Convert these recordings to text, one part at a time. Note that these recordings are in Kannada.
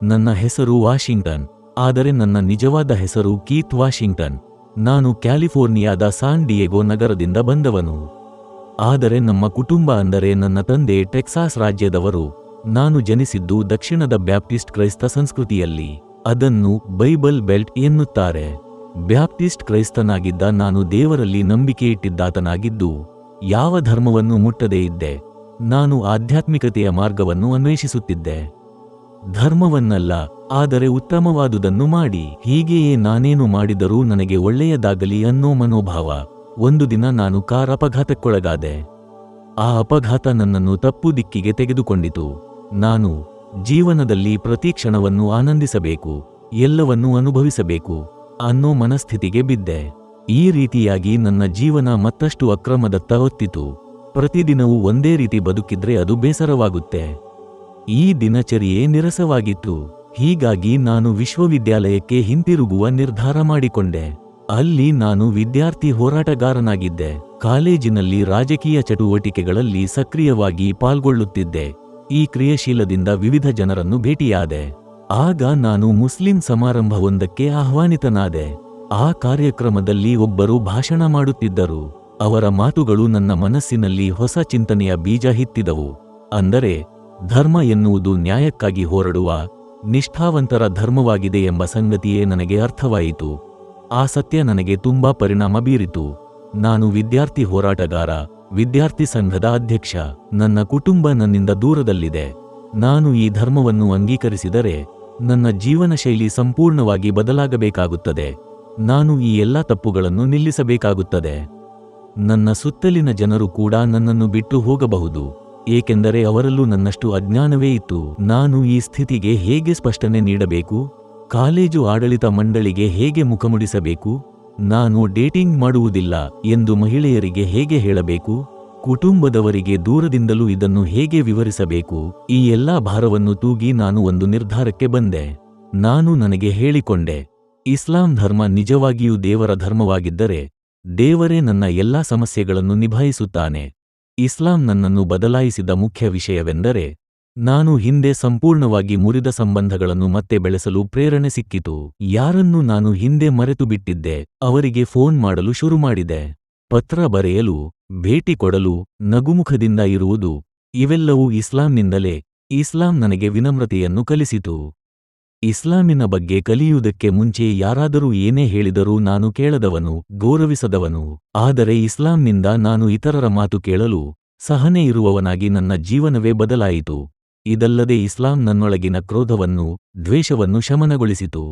ನನ್ನ ಹೆಸರು ವಾಷಿಂಗ್ಟನ್, ಆದರೆ ನನ್ನ ನಿಜವಾದ ಹೆಸರು ಕೀತ್ ವಾಷಿಂಗ್ಟನ್. ನಾನು ಕ್ಯಾಲಿಫೋರ್ನಿಯಾದ ಸಾನ್ ಡಿಯೆಗೋ ನಗರದಿಂದ ಬಂದವನು. ಆದರೆ ನಮ್ಮ ಕುಟುಂಬ ಅಂದರೆ ನನ್ನ ತಂದೆ ಟೆಕ್ಸಾಸ್ ರಾಜ್ಯದವರು. ನಾನು ಜನಿಸಿದ್ದು ದಕ್ಷಿಣದ ಬ್ಯಾಪ್ಟಿಸ್ಟ್ ಕ್ರೈಸ್ತ ಸಂಸ್ಕೃತಿಯಲ್ಲಿ. ಅದನ್ನು ಬೈಬಲ್ ಬೆಲ್ಟ್ ಎನ್ನುತ್ತಾರೆ. ಬ್ಯಾಪ್ಟಿಸ್ಟ್ ಕ್ರೈಸ್ತನಾಗಿದ್ದ ನಾನು ದೇವರಲ್ಲಿ ನಂಬಿಕೆ ಇಟ್ಟಿದ್ದಾತನಾಗಿದ್ದು ಯಾವ ಧರ್ಮವನ್ನು ಮುಟ್ಟದೇ ಇದ್ದೆ. ನಾನು ಆಧ್ಯಾತ್ಮಿಕತೆಯ ಮಾರ್ಗವನ್ನು ಅನ್ವೇಷಿಸುತ್ತಿದ್ದೆ. ಧರ್ಮವನ್ನಲ್ಲ, ಆದರೆ ಉತ್ತಮವಾದುದನ್ನು ಮಾಡಿ. ಹೀಗೆಯೇ ನಾನೇನು ಮಾಡಿದರೂ ನನಗೆ ಒಳ್ಳೆಯದಾಗಲಿ ಅನ್ನೋ ಮನೋಭಾವ. ಒಂದು ದಿನ ನಾನು ಕಾರ್ ಅಪಘಾತಕ್ಕೊಳಗಾದೆ. ಆ ಅಪಘಾತ ನನ್ನನ್ನು ತಪ್ಪು ದಿಕ್ಕಿಗೆ ತೆಗೆದುಕೊಂಡಿತು. ನಾನು ಜೀವನದಲ್ಲಿ ಪ್ರತಿ ಕ್ಷಣವನ್ನು ಆನಂದಿಸಬೇಕು, ಎಲ್ಲವನ್ನೂ ಅನುಭವಿಸಬೇಕು ಅನ್ನೋ ಮನಸ್ಥಿತಿಗೆ ಬಿದ್ದೆ. ಈ ರೀತಿಯಾಗಿ ನನ್ನ ಜೀವನ ಮತ್ತಷ್ಟು ಅಕ್ರಮದತ್ತ ಹೊತ್ತಿತು. ಪ್ರತಿದಿನವೂ ಒಂದೇ ರೀತಿ ಬದುಕಿದ್ರೆ ಅದು ಬೇಸರವಾಗುತ್ತೆ. ಈ ದಿನಚರಿಯೇ ನೀರಸವಾಗಿತ್ತು. ಹೀಗಾಗಿ ನಾನು ವಿಶ್ವವಿದ್ಯಾಲಯಕ್ಕೆ ಹಿಂತಿರುಗುವ ನಿರ್ಧಾರ ಮಾಡಿಕೊಂಡೆ. ಅಲ್ಲಿ ನಾನು ವಿದ್ಯಾರ್ಥಿ ಹೋರಾಟಗಾರನಾಗಿದ್ದೆ. ಕಾಲೇಜಿನಲ್ಲಿ ರಾಜಕೀಯ ಚಟುವಟಿಕೆಗಳಲ್ಲಿ ಸಕ್ರಿಯವಾಗಿ ಪಾಲ್ಗೊಳ್ಳುತ್ತಿದ್ದೆ. ಈ ಕ್ರಿಯಾಶೀಲದಿಂದ ವಿವಿಧ ಜನರನ್ನು ಭೇಟಿಯಾದೆ. ಆಗ ನಾನು ಮುಸ್ಲಿಂ ಸಮಾರಂಭವೊಂದಕ್ಕೆ ಆಹ್ವಾನಿತನಾದೆ. ಆ ಕಾರ್ಯಕ್ರಮದಲ್ಲಿ ಒಬ್ಬರು ಭಾಷಣ ಮಾಡುತ್ತಿದ್ದರು. ಅವರ ಮಾತುಗಳು ನನ್ನ ಮನಸ್ಸಿನಲ್ಲಿ ಹೊಸ ಚಿಂತನೆಯ ಬೀಜ ಹಿತ್ತಿದವು. ಅಂದರೆ ಧರ್ಮ ಎನ್ನುವುದು ನ್ಯಾಯಕ್ಕಾಗಿ ಹೋರಾಡುವ ನಿಷ್ಠಾವಂತರ ಧರ್ಮವಾಗಿದೆ ಎಂಬ ಸಂಗತಿಯೇ ನನಗೆ ಅರ್ಥವಾಯಿತು. ಆ ಸತ್ಯ ನನಗೆ ತುಂಬಾ ಪರಿಣಾಮ ಬೀರಿತು. ನಾನು ವಿದ್ಯಾರ್ಥಿ ಹೋರಾಟಗಾರ, ವಿದ್ಯಾರ್ಥಿ ಸಂಘದ ಅಧ್ಯಕ್ಷ. ನನ್ನ ಕುಟುಂಬ ನನ್ನಿಂದ ದೂರದಲ್ಲಿದೆ. ನಾನು ಈ ಧರ್ಮವನ್ನು ಅಂಗೀಕರಿಸಿದರೆ ನನ್ನ ಜೀವನ ಶೈಲಿ ಸಂಪೂರ್ಣವಾಗಿ ಬದಲಾಗಬೇಕಾಗುತ್ತದೆ. ನಾನು ಈ ಎಲ್ಲ ತಪ್ಪುಗಳನ್ನು ನಿಲ್ಲಿಸಬೇಕಾಗುತ್ತದೆ. ನನ್ನ ಸುತ್ತಲಿನ ಜನರು ಕೂಡ ನನ್ನನ್ನು ಬಿಟ್ಟು ಹೋಗಬಹುದು, ಏಕೆಂದರೆ ಅವರಲ್ಲೂ ನನ್ನಷ್ಟು ಅಜ್ಞಾನವೇ ಇತ್ತು. ನಾನು ಈ ಸ್ಥಿತಿಗೆ ಹೇಗೆ ಸ್ಪಷ್ಟನೆ ನೀಡಬೇಕು? ಕಾಲೇಜು ಆಡಳಿತ ಮಂಡಳಿಗೆ ಹೇಗೆ ಮುಖಮುಡಿಸಬೇಕು? ನಾನು ಡೇಟಿಂಗ್ ಮಾಡುವುದಿಲ್ಲ ಎಂದು ಮಹಿಳೆಯರಿಗೆ ಹೇಗೆ ಹೇಳಬೇಕು? ಕುಟುಂಬದವರಿಗೆ ದೂರದಿಂದಲೂ ಇದನ್ನು ಹೇಗೆ ವಿವರಿಸಬೇಕು? ಈ ಎಲ್ಲಾ ಭಾರವನ್ನು ತೂಗಿ ನಾನು ಒಂದು ನಿರ್ಧಾರಕ್ಕೆ ಬಂದೆ. ನಾನು ನನಗೆ ಹೇಳಿಕೊಂಡೆ, ಇಸ್ಲಾಂ ಧರ್ಮ ನಿಜವಾಗಿಯೂ ದೇವರ ಧರ್ಮವಾಗಿದ್ದರೆ ದೇವರೇ ನನ್ನ ಎಲ್ಲಾ ಸಮಸ್ಯೆಗಳನ್ನು ನಿಭಾಯಿಸುತ್ತಾನೆ. ಇಸ್ಲಾಂ ನನ್ನನ್ನು ಬದಲಾಯಿಸಿದ ಮುಖ್ಯ ವಿಷಯವೆಂದರೆ ನಾನು ಹಿಂದೆ ಸಂಪೂರ್ಣವಾಗಿ ಮುರಿದ ಸಂಬಂಧಗಳನ್ನು ಮತ್ತೆ ಬೆಳೆಸಲು ಪ್ರೇರಣೆ ಸಿಕ್ಕಿತು. ಯಾರನ್ನು ನಾನು ಹಿಂದೆ ಮರೆತು ಬಿಟ್ಟಿದ್ದೆ ಅವರಿಗೆ ಫೋನ್ ಮಾಡಲು ಶುರು ಮಾಡಿದೆ. ಪತ್ರ ಬರೆಯಲು, ಭೇಟಿ ಕೊಡಲು, ನಗುಮುಖದಿಂದ ಇರುವುದು, ಇವೆಲ್ಲವೂ ಇಸ್ಲಾಂನಿಂದಲೇ. ಇಸ್ಲಾಂ ನನಗೆ ವಿನಮ್ರತೆಯನ್ನು ಕಲಿಸಿತು. ಇಸ್ಲಾಮಿನ ಬಗ್ಗೆ ಕಲಿಯುವುದಕ್ಕೆ ಮುಂಚೆ ಯಾರಾದರೂ ಏನೇ ಹೇಳಿದರೂ ನಾನು ಕೇಳದವನು, ಗೌರವಿಸದವನು. ಆದರೆ ಇಸ್ಲಾಂನಿಂದ ನಾನು ಇತರರ ಮಾತು ಕೇಳಲು ಸಹನೆ ಇರುವವನಾಗಿ ನನ್ನ ಜೀವನವೇ ಬದಲಾಯಿತು. ಇದಲ್ಲದೆ ಇಸ್ಲಾಂ ನನ್ನೊಳಗಿನ ಕ್ರೋಧವನ್ನು, ದ್ವೇಷವನ್ನು ಶಮನಗೊಳಿಸಿತು.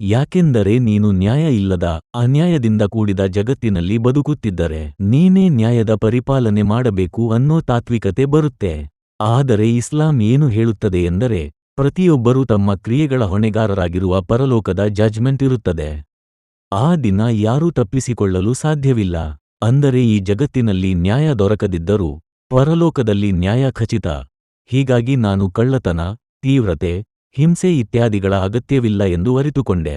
ಯಾಕೆಂದರೆ ನೀನು ನ್ಯಾಯ ಇಲ್ಲದ, ಅನ್ಯಾಯದಿಂದ ಕೂಡಿದ ಜಗತ್ತಿನಲ್ಲಿ ಬದುಕುತ್ತಿದ್ದರೆ ನೀನೇ ನ್ಯಾಯದ ಪರಿಪಾಲನೆ ಮಾಡಬೇಕು ಅನ್ನೋ ತಾತ್ವಿಕತೆ ಬರುತ್ತೆ. ಆದರೆ ಇಸ್ಲಾಂ ಏನು ಹೇಳುತ್ತದೆ ಎಂದರೆ ಪ್ರತಿಯೊಬ್ಬರೂ ತಮ್ಮ ಕ್ರಿಯೆಗಳ ಹೊಣೆಗಾರರಾಗಿರುವ ಪರಲೋಕದ ಜಜ್ಮೆಂಟ್ ಇರುತ್ತದೆ. ಆ ದಿನ ಯಾರೂ ತಪ್ಪಿಸಿಕೊಳ್ಳಲು ಸಾಧ್ಯವಿಲ್ಲ. ಅಂದರೆ ಈ ಜಗತ್ತಿನಲ್ಲಿ ನ್ಯಾಯ ದೊರಕದಿದ್ದರೂ ಪರಲೋಕದಲ್ಲಿ ನ್ಯಾಯ ಖಚಿತ. ಹೀಗಾಗಿ ನಾನು ಕಳ್ಳತನ, ತೀವ್ರತೆ, ಹಿಂಸೆ ಇತ್ಯಾದಿಗಳ ಅಗತ್ಯವಿಲ್ಲ ಎಂದು ಅರಿತುಕೊಂಡೆ.